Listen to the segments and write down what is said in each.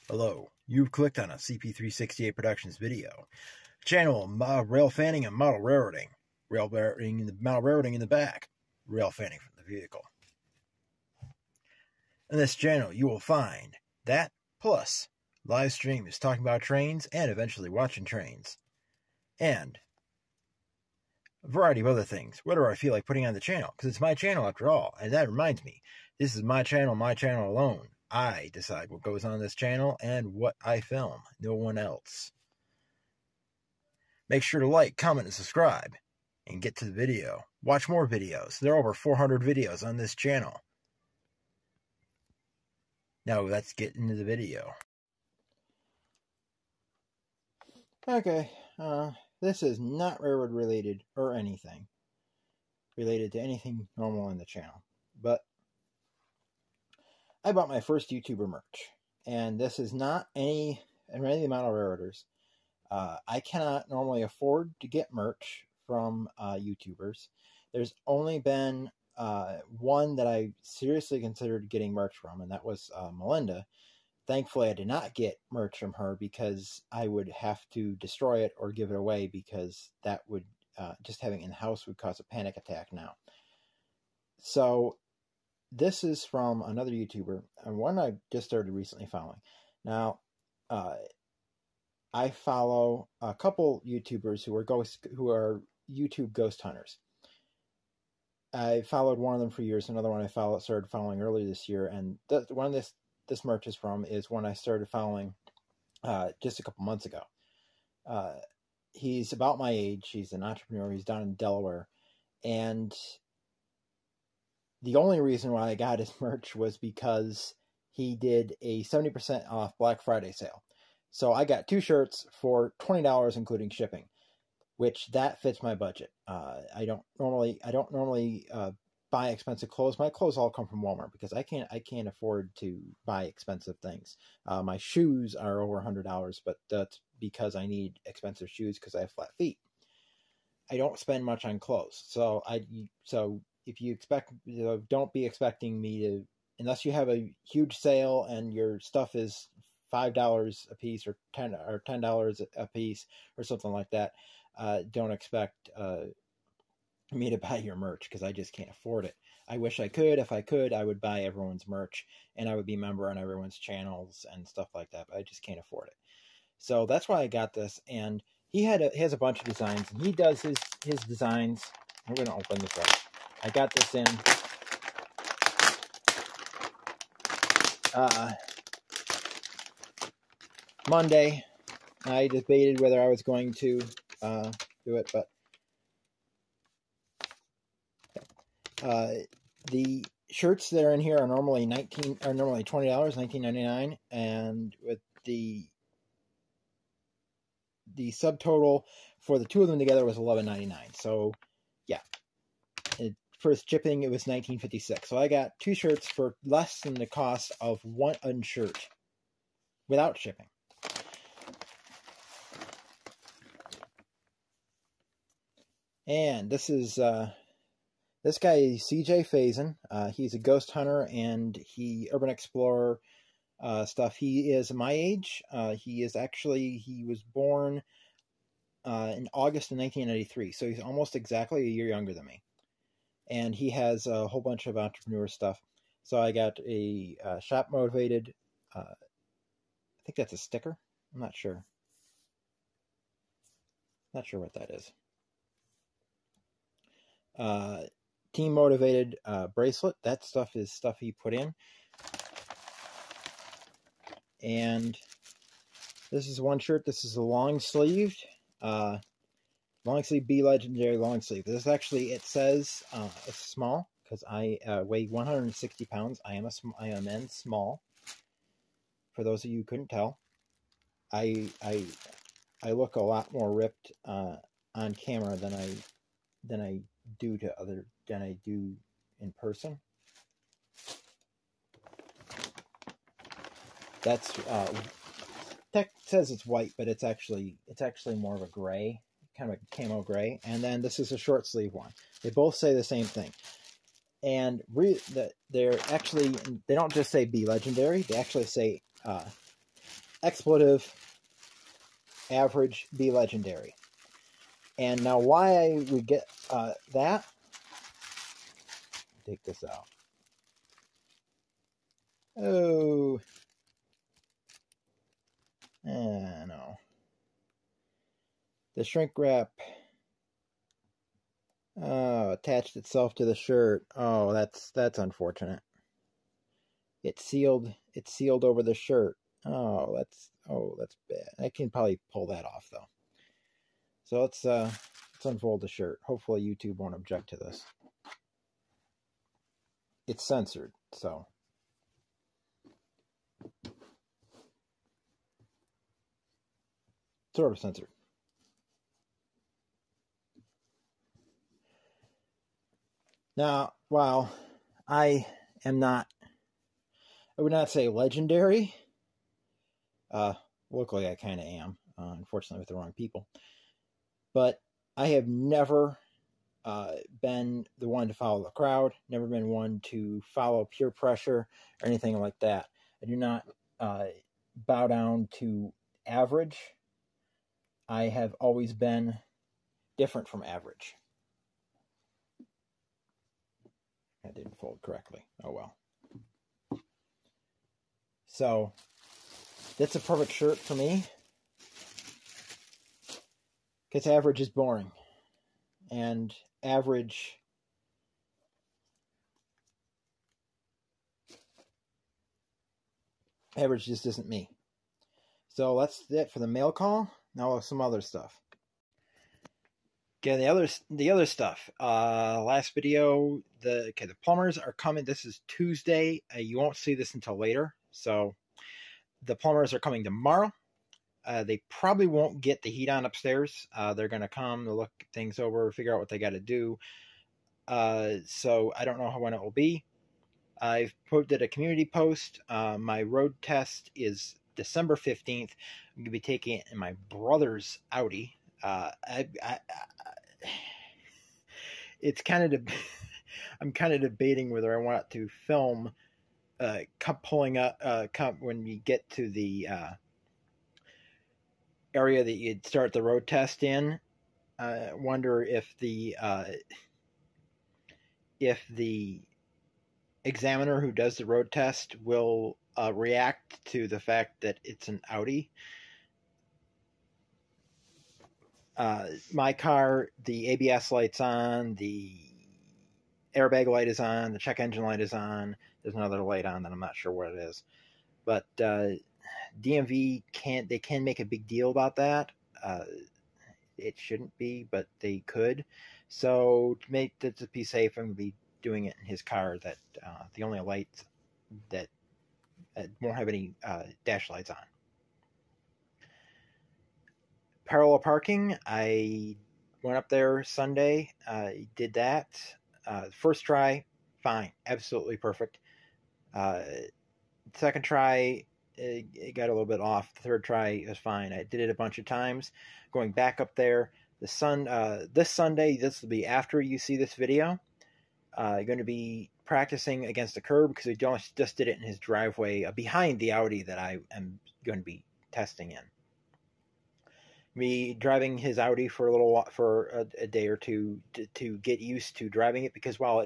Hello, you've clicked on a CP368 Productions video. Channel Railfanning and Model Railroading. Model railroading in the back. Railfanning from the vehicle. In this channel, you will find that, plus live streams talking about trains and eventually watching trains. And a variety of other things, whatever I feel like putting on the channel, because it's my channel after all. And that reminds me, this is my channel alone. I decide what goes on this channel and what I film, no one else. Make sure to like, comment, and subscribe, and get to the video. Watch more videos. There are over 400 videos on this channel. Now let's get into the video. Okay, this is not railroad related or anything related to anything normal on the channel, but I bought my first YouTuber merch, and this is not any amount of railroaders. I cannot normally afford to get merch from YouTubers. There's only been one that I seriously considered getting merch from, and that was Melinda. Thankfully, I did not get merch from her because I would have to destroy it or give it away, because that would, just having it in the house would cause a panic attack now. So this is from another YouTuber, and one I just started recently following. Now, I follow a couple YouTubers who are YouTube ghost hunters. I followed one of them for years. Another one I started following earlier this year, and one of this merch is from is one I started following just a couple months ago. He's about my age. He's an entrepreneur. He's down in Delaware, and the only reason why I got his merch was because he did a 70% off Black Friday sale. So I got 2 shirts for $20, including shipping, which that fits my budget. I don't normally buy expensive clothes. My clothes all come from Walmart because I can't afford to buy expensive things. My shoes are over $100, but that's because I need expensive shoes because I have flat feet. I don't spend much on clothes, so if you expect, don't be expecting me to, unless you have a huge sale and your stuff is $5 a piece or $10 a piece or something like that. Don't expect me to buy your merch, because I just can't afford it. I wish I could. If I could, I would buy everyone's merch and I would be a member on everyone's channels and stuff like that, but I just can't afford it. So that's why I got this, and he has a bunch of designs, and he does his designs. I'm going to open this up. I got this in Monday. I debated whether I was going to do it, but the shirts that are in here are normally $20, $19.99, and with the subtotal for the 2 of them together was $11.99. So yeah, for shipping it was $19.56. So I got 2 shirts for less than the cost of one shirt without shipping. And this is this guy is CJ Faison. He's a ghost hunter and urban explorer stuff. He is my age. He was born in August of 1993, so he's almost exactly a year younger than me. And he has a whole bunch of entrepreneur stuff. So I got a shop motivated. I think that's a sticker. I'm not sure. Not sure what that is. Team motivated bracelet. That stuff is stuff he put in. And this is one shirt. This is a long sleeved Be Legendary long sleeve. This is actually, it says it's small because I weigh 160 pounds. I am in small. For those of you who couldn't tell, I look a lot more ripped on camera than I do in person. That's tech says it's white, but it's actually more of a gray, kind of a camo gray. And then this is a short sleeve one. They both say the same thing. And they're actually, they don't just say Be Legendary. They actually say expletive, average, be legendary. And now why I would get that, take this out. Oh, no. The shrink wrap attached itself to the shirt. Oh, that's unfortunate. It's sealed over the shirt. Oh, that's bad. I can probably pull that off though. So let's unfold the shirt. Hopefully YouTube won't object to this. It's censored, so. Sort of censored. Now, while I would not say legendary. Locally I kind of am, unfortunately with the wrong people. But I have never been the one to follow the crowd, never been one to follow peer pressure or anything like that. I do not bow down to average. I have always been different from average. That didn't fold correctly. Oh well. So that's a perfect shirt for me. Because average is boring. And average just isn't me. So that's it for the mail call. Now some other stuff. Okay, the other stuff. Last video, the plumbers are coming. This is Tuesday. You won't see this until later. So the plumbers are coming tomorrow. They probably won't get the heat on upstairs. They're going to come, they'll look things over, figure out what they got to do. So I don't know when it will be. I've did a community post. My road test is December 15th. I'm going to be taking it in my brother's Audi. It's kind of I'm kind of debating whether I want to film pulling up when you get to the area that you'd start the road test in. Wonder if the examiner who does the road test will react to the fact that it's an Audi. My car, the ABS light's on, the airbag light is on, the check engine light is on. There's another light on that I'm not sure what it is. But DMV can make a big deal about that. It shouldn't be, but they could. So to be safe, I'm going to be doing it in his car. That the only lights that won't have any dash lights on. Parallel parking, I went up there Sunday, did that. First try, fine, absolutely perfect. Second try, it got a little bit off. The third try was fine. I did it a bunch of times. Going back up there, this Sunday, this will be after you see this video. Going to be practicing against the curb because we just did it in his driveway behind the Audi that I am going to be testing in. Me driving his Audi for a day or two to get used to driving it, because while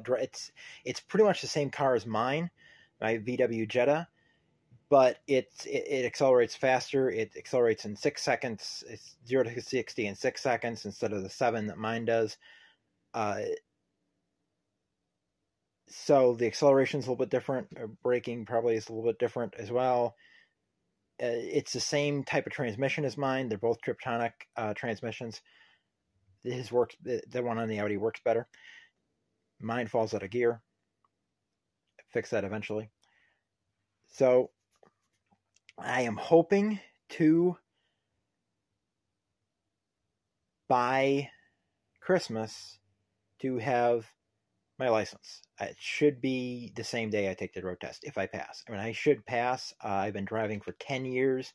it's pretty much the same car as mine, my VW Jetta, but it accelerates faster. It accelerates in 6 seconds. It's 0 to 60 in 6 seconds instead of the 7 that mine does. So the acceleration is a little bit different. Braking probably is a little bit different as well. It's the same type of transmission as mine. They're both Triptonic transmissions. His works. The one on the Audi works better. Mine falls out of gear. Fix that eventually. So I am hoping to, by Christmas, to have my license. It should be the same day I take the road test if I pass. I mean, I should pass. I've been driving for 10 years.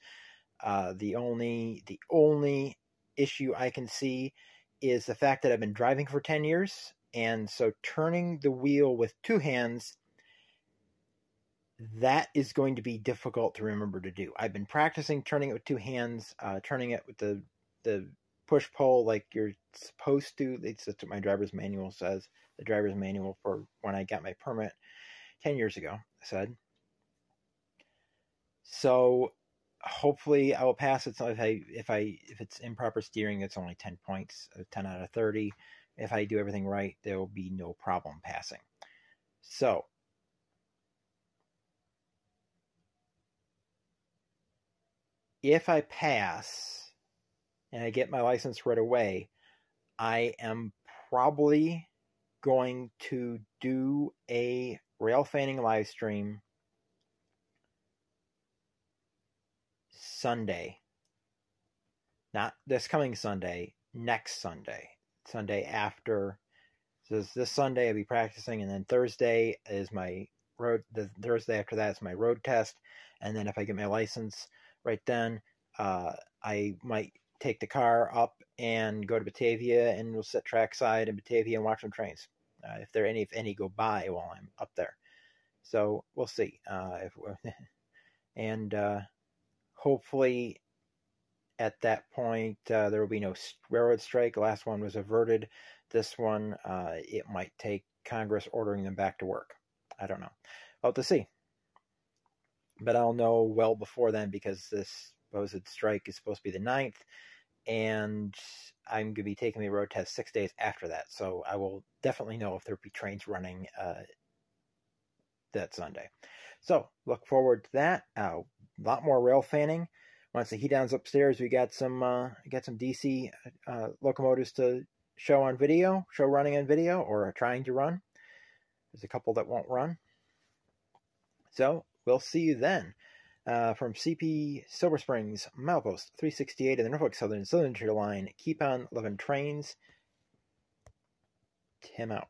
The only issue I can see is the fact that I've been driving for 10 years, and so turning the wheel with two hands, that is going to be difficult to remember to do. I've been practicing turning it with two hands, turning it with the push-pull like you're supposed to. That's what my driver's manual says. The driver's manual for when I got my permit 10 years ago said. So hopefully I will pass it. So if it's improper steering, it's only 10 points, 10 out of 30. If I do everything right, there will be no problem passing. So if I pass and I get my license right away, I am probably going to do a Railfanning live stream Sunday. Not this coming Sunday, next Sunday. Sunday after. So this Sunday I'll be practicing, and then Thursday is my road. The Thursday after that is my road test, and then if I get my license right then, I might take the car up and go to Batavia, and we'll sit trackside in Batavia and watch some trains. If any go by while I'm up there. So we'll see. And hopefully at that point there will be no railroad strike. The last one was averted. This one, it might take Congress ordering them back to work. I don't know. I'll have to see. But I'll know well before then, because this supposed strike is supposed to be the 9th, and I'm going to be taking the road test 6 days after that. So I will definitely know if there'll be trains running that Sunday. So look forward to that. A lot more rail fanning. Once the heat downs upstairs, we got some DC locomotives to show running on video, or trying to run. There's a couple that won't run. So we'll see you then. From CP Silver Springs, milepost 368 of the Norfolk Southern Cylinder Line. Keep on loving trains. Tim out.